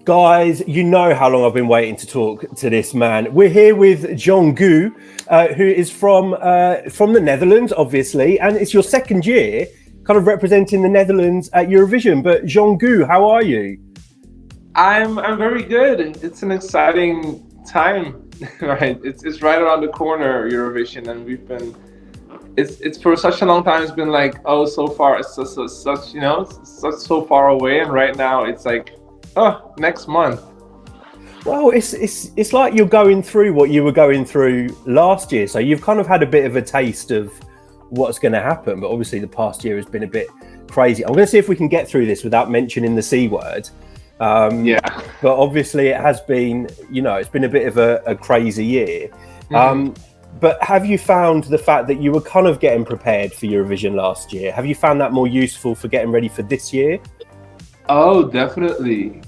Guys, you know how long I've been waiting to talk to this man. We're here with Jeangu, who is from the Netherlands, obviously, and it's your second year kind of representing the Netherlands at Eurovision. But Jeangu, how are you? I'm very good. It's an exciting time, right? It's right around the corner, Eurovision, and we've been. It's for such a long time. It's been like, oh, so far it's such you know such so far away, and right now it's like, oh, next month. Well, it's like you're going through what you were going through last year. So you've kind of had a bit of a taste of what's going to happen. But obviously the past year has been a bit crazy. I'm going to see if we can get through this without mentioning the C word. Yeah. But obviously it has been, it's been a bit of a crazy year. But have you found the fact that you were kind of getting prepared for Eurovision last year? Have you found that more useful for getting ready for this year? Oh, definitely.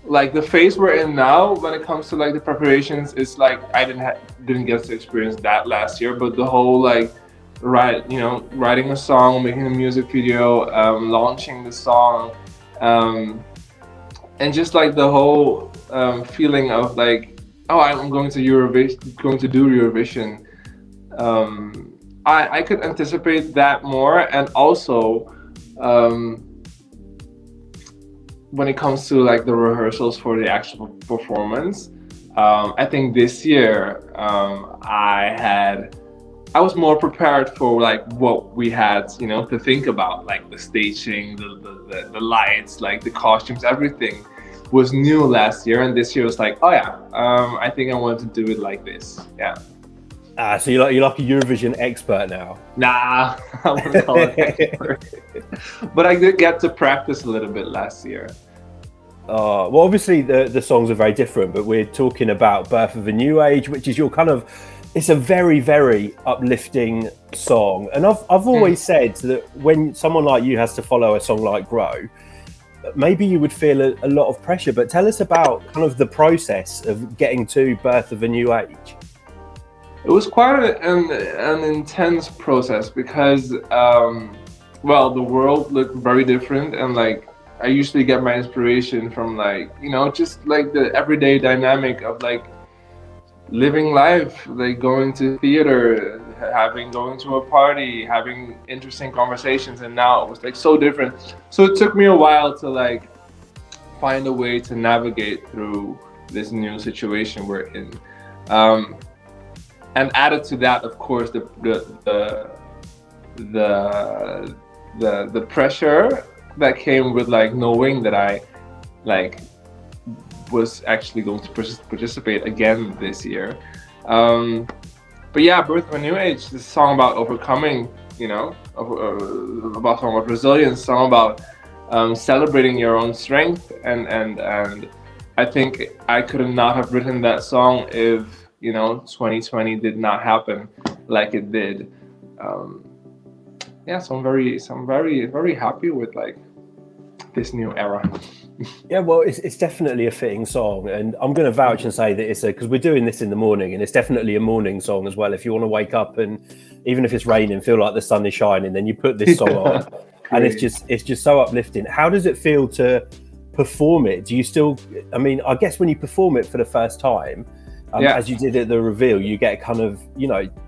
Like the phase we're in now, when it comes to like the preparations, it's like I didn't get to experience that last year. But the whole like, writing a song, making a music video, launching the song, and just like the whole feeling of like, oh, I'm going to Eurovision, going to do Eurovision. I could anticipate that more, and also. When it comes to like the rehearsals for the actual performance, I think this year I was more prepared for like what we had, to think about, like the staging, the lights, like the costumes, everything was new last year, and this year was like, oh yeah, I think I want to do it like this, yeah. So you're like a Eurovision expert now? Nah, I wouldn't call it expert. But I did get to practice a little bit last year. Well, obviously the songs are very different, but we're talking about Birth of a New Age, which is your kind of, it's a very, very uplifting song. And I've always said that when someone like you has to follow a song like Grow, maybe you would feel a lot of pressure. But tell us about kind of the process of getting to Birth of a New Age. It was quite an intense process because, the world looked very different, and like I usually get my inspiration from like, just like the everyday dynamic of like living life, like going to theater, going to a party, having interesting conversations, and now it was like so different. So it took me a while to like find a way to navigate through this new situation we're in. And added to that, of course, the pressure that came with like knowing that I like was actually going to participate again this year. But yeah, Birth of a New Age, this song about overcoming, about song about resilience, song about celebrating your own strength, and I think I could not have written that song if 2020 did not happen like it did. So I'm very, very happy with like this new era. Yeah, well, it's definitely a fitting song, and I'm going to vouch and say that it's because we're doing this in the morning, and it's definitely a morning song as well. If you want to wake up and even if it's raining, feel like the sun is shining, then you put this song on, and it's just so uplifting. How does it feel to perform it? Do you still? I mean, I guess when you perform it for the first time. As you did at the reveal, you get kind of,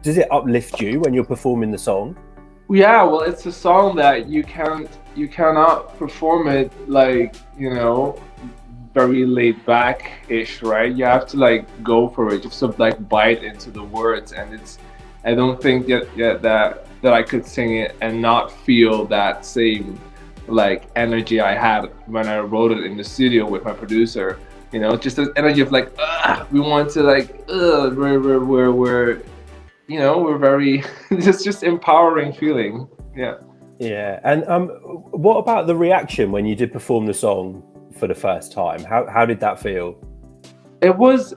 does it uplift you when you're performing the song? Yeah, well, it's a song that you cannot perform it like, very laid back-ish, right? You have to like go for it, just sort of like bite into the words, and I don't think that I could sing it and not feel that same like energy I had when I wrote it in the studio with my producer. Just this energy of like, we want to like, we're very, it's just empowering feeling. Yeah. Yeah. And what about the reaction when you did perform the song for the first time? How did that feel? It was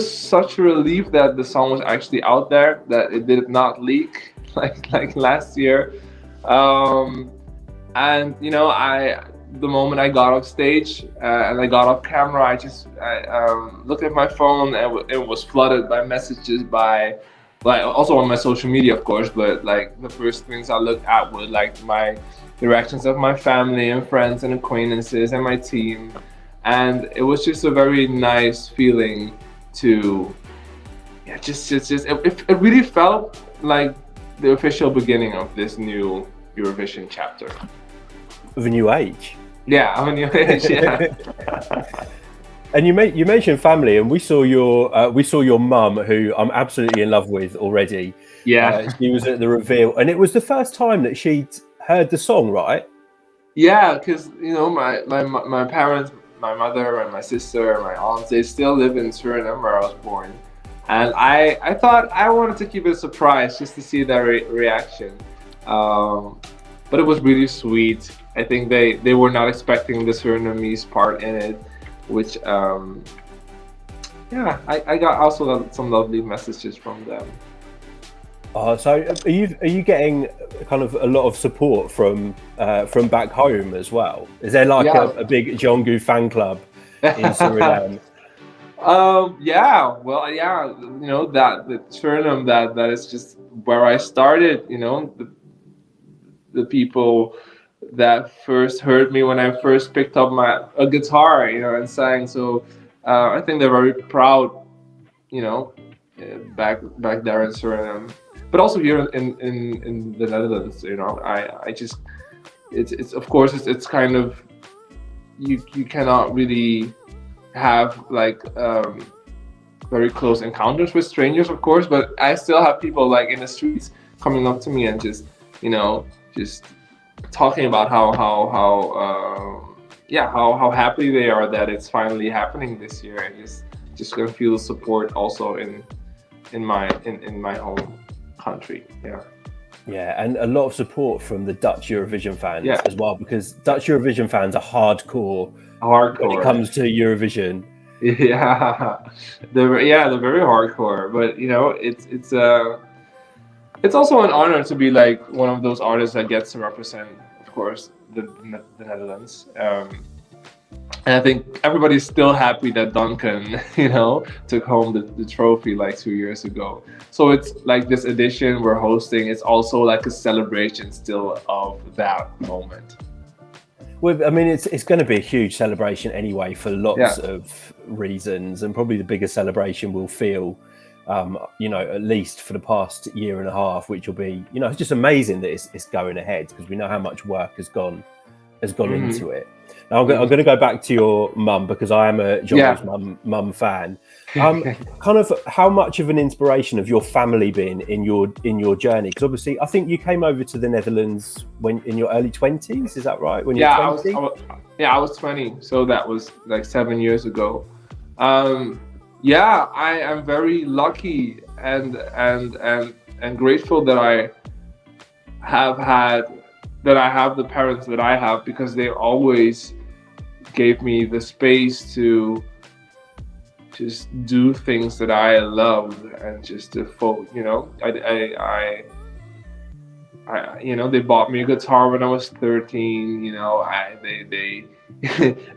such a relief that the song was actually out there, that it did not leak like last year. And the moment I got off stage and I got off camera, I looked at my phone, and it was flooded by messages by like also on my social media, of course, but like the first things I looked at were like my the reactions of my family and friends and acquaintances and my team. And it was just a very nice feeling to, yeah, it really felt like the official beginning of this new Eurovision chapter. Of a new age. Yeah, I'm a new age. Yeah. And you mentioned family, and we saw your mum, who I'm absolutely in love with already. Yeah. She was at the reveal, and it was the first time that she'd heard the song, right? Yeah, because my parents, my mother and my sister and my aunts, they still live in Suriname where I was born, and I thought I wanted to keep it a surprise just to see their reaction. But it was really sweet. I think they were not expecting the Surinamese part in it, which yeah, I got also some lovely messages from them. So are you getting kind of a lot of support from back home as well? Is there like a big Jeangu fan club in Suriname? Yeah, well, yeah, that the Suriname, that is just where I started. The people that first heard me when I first picked up a guitar, and sang. So I think they're very proud, back there in Suriname, but also here in the Netherlands. I just it's of course it's kind of you cannot really have like very close encounters with strangers, of course, but I still have people like in the streets coming up to me and just talking about how happy they are that it's finally happening this year, and just gonna feel support also in my home country. Yeah, and a lot of support from the Dutch Eurovision fans as well, because Dutch Eurovision fans are hardcore when it comes to Eurovision. Yeah, they're very hardcore, but it's also an honor to be like one of those artists that gets to represent, of course, the Netherlands. And I think everybody's still happy that Duncan, took home the trophy like 2 years ago. So it's like this edition we're hosting, it's also like a celebration still of that moment. Well, I mean, it's going to be a huge celebration anyway for lots of reasons, and probably the biggest celebration we'll feel, at least for the past year and a half, which will be, it's just amazing that it's going ahead, because we know how much work has gone into it. Now I'm going to go back to your mum, because I am a Jeangu's mum fan. Kind of how much of an inspiration have your family been in your journey? Because obviously, I think you came over to the Netherlands when in your early 20s. Is that right? When you were 20? I was 20, so that was like 7 years ago. I am very lucky and grateful that I have the parents that I have, because they always gave me the space to just do things that I love, and just to they bought me a guitar when I was 13.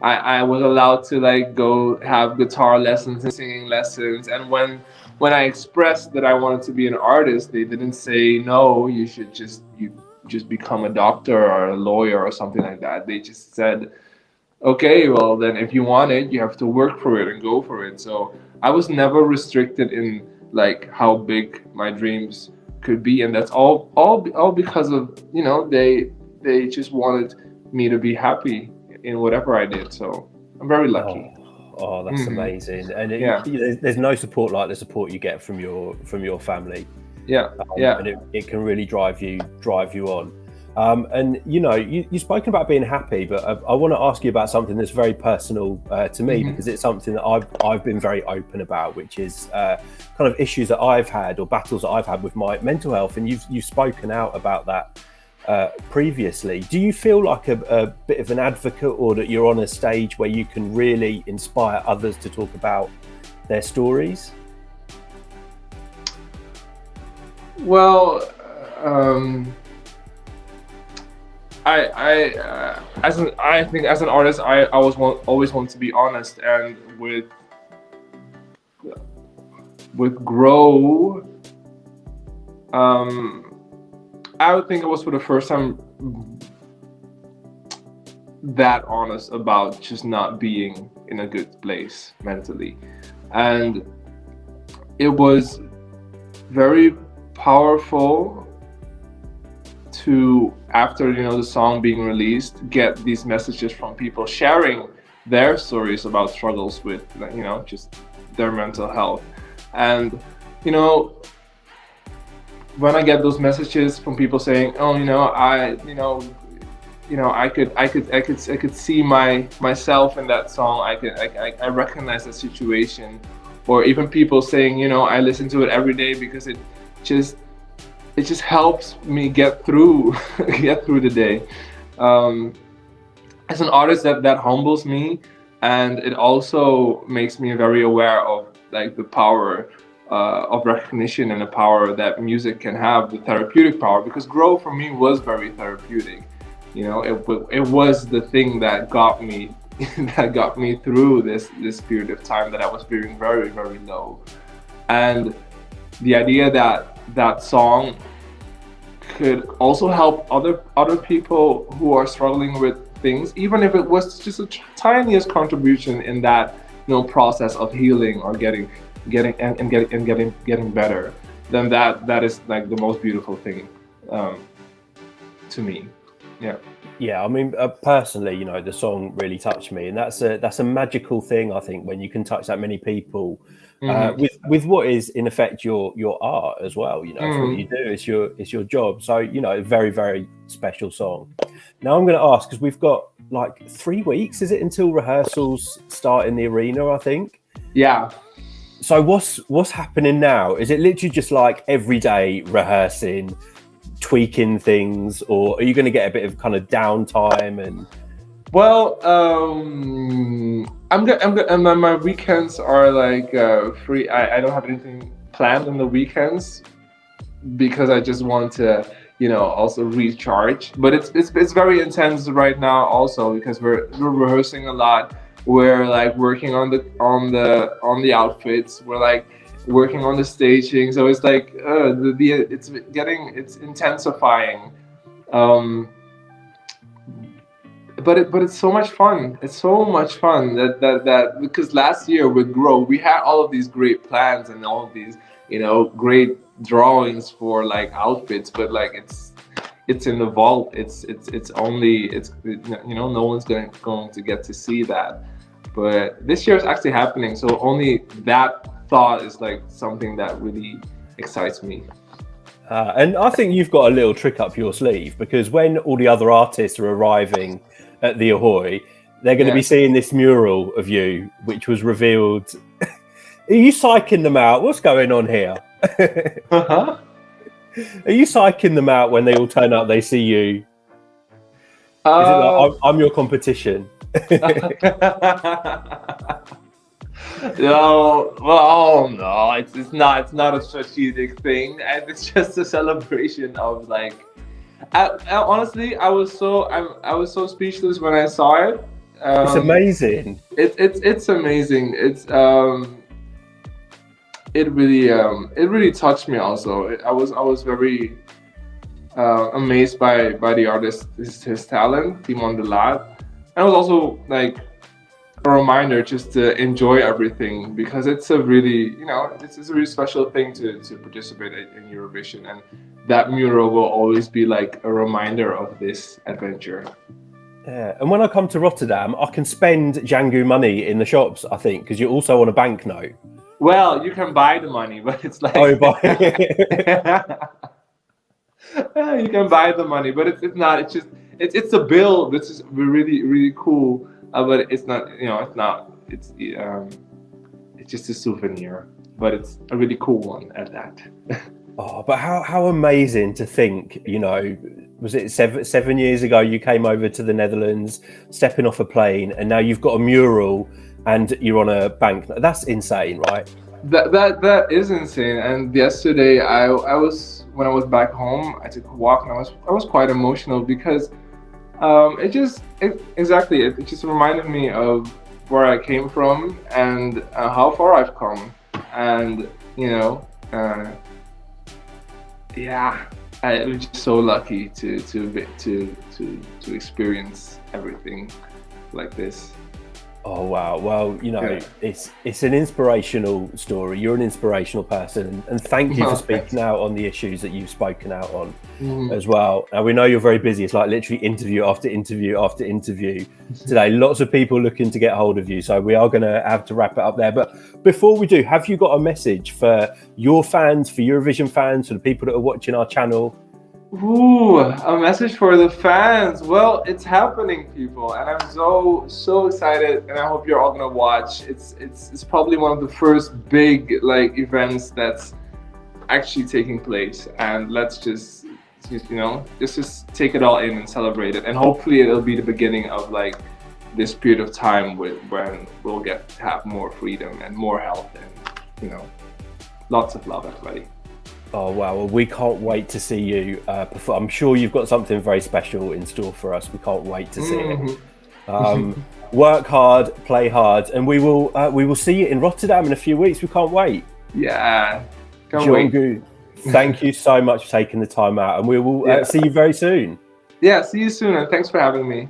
I was allowed to like go have guitar lessons and singing lessons, and when I expressed that I wanted to be an artist, they didn't say no, you should just become a doctor or a lawyer or something like that. They just said, okay, well then if you want it, you have to work for it and go for it. So I was never restricted in like how big my dreams could be, and that's all because of they just wanted me to be happy in whatever I did. So I'm very lucky. Oh, that's amazing. And there's no support like the support you get from your family. And it can really drive you on. And you've spoken about being happy, but I want to ask you about something that's very personal to me, because it's something that I've been very open about, which is kind of issues that I've had, or battles that I've had with my mental health. And you've spoken out about that previously. Do you feel like a bit of an advocate, or that you're on a stage where you can really inspire others to talk about their stories? Well, I think as an artist, I always want to be honest, and with Grow, I would think it was for the first time that honest about just not being in a good place mentally. And it was very powerful to, after the song being released, get these messages from people sharing their stories about struggles with just their mental health. And when I get those messages from people saying, oh, I could see myself in that song. I recognize the situation. Or even people saying, I listen to it every day because it just helps me get through the day. As an artist, that humbles me, and it also makes me very aware of like the power of recognition and the power that music can have, the therapeutic power. Because Grow for me was very therapeutic. It was the thing that got me through this period of time that I was feeling very, very low. And the idea that song could also help other people who are struggling with things, even if it was just the tiniest contribution in that process of healing or getting better, then that is like the most beautiful thing to me. Yeah, I mean, personally, the song really touched me, and that's a magical thing, I think, when you can touch that many people with what is in effect your art as well. It's what you do. It's your job. So a very, very special song. Now I'm going to ask, because we've got like 3 weeks, is it, until rehearsals start in the arena? I think. Yeah. So what's happening now? Is it literally just like every day rehearsing, tweaking things, or are you going to get a bit of kind of downtime? And well, I'm good. And my weekends are like free. I don't have anything planned on the weekends because I just want to also recharge. But it's very intense right now also, because we're rehearsing a lot. We're like working on the outfits. We're like working on the staging, so it's like it's intensifying, but it's so much fun. It's so much fun that because last year with Grow we had all of these great plans and all of these great drawings for like outfits, but like it's in the vault. It's no one's going to get to see that. But this year is actually happening, so only that thought is like something that really excites me. And I think you've got a little trick up your sleeve, because when all the other artists are arriving at the Ahoy, they're going to be seeing this mural of you, which was revealed. Are you psyching them out? What's going on here? Uh-huh. Are you psyching them out when they all turn up, they see you? Is it like, I'm your competition? No, well, no, it's not a strategic thing. It's just a celebration of like. Honestly, I was so speechless when I saw it. It's amazing. It's amazing. It really touched me. Also, I was very amazed by the artist, his talent, Timon Delat, and it was also like a reminder just to enjoy everything, because it's a really it's a really special thing to participate in Eurovision, and that mural will always be like a reminder of this adventure. Yeah, and when I come to Rotterdam, I can spend Jeangu money in the shops, I think, because you're also on a banknote. Well, you can buy the money, but it's like you can buy the money, but it's not. It's just it's a bill. This is really, really cool. But it's not, it's not. It's just a souvenir, but it's a really cool one at that. Oh, but how amazing to think, was it 7 years ago you came over to the Netherlands, stepping off a plane, and now you've got a mural and you're on a bank. That's insane, right? That is insane. And yesterday I was, when I was back home, I took a walk and I was quite emotional, because it just reminded me of where I came from and how far I've come, and I was just so lucky to experience everything like this. Oh wow! Well, it's an inspirational story. You're an inspirational person, and thank you for speaking out on the issues that you've spoken out on as well. And we know you're very busy. It's like literally interview after interview after interview today. Lots of people looking to get hold of you, so we are going to have to wrap it up there. But before we do, have you got a message for your fans, for Eurovision fans, for the people that are watching our channel? Ooh, a message for the fans. Well, it's happening, people, and I'm so excited, and I hope you're all gonna watch. It's probably one of the first big events that's actually taking place, and let's just take it all in and celebrate it, and hopefully it'll be the beginning of this period of time when we'll get to have more freedom and more health, and lots of love, everybody. Oh wow, well, we can't wait to see you perform. I'm sure you've got something very special in store for us. We can't wait to see it. Work hard, play hard, and we will see you in Rotterdam in a few weeks. We can't wait. Yeah, can't wait. Jeangu, thank you so much for taking the time out, and we will see you very soon. Yeah, see you soon, and thanks for having me.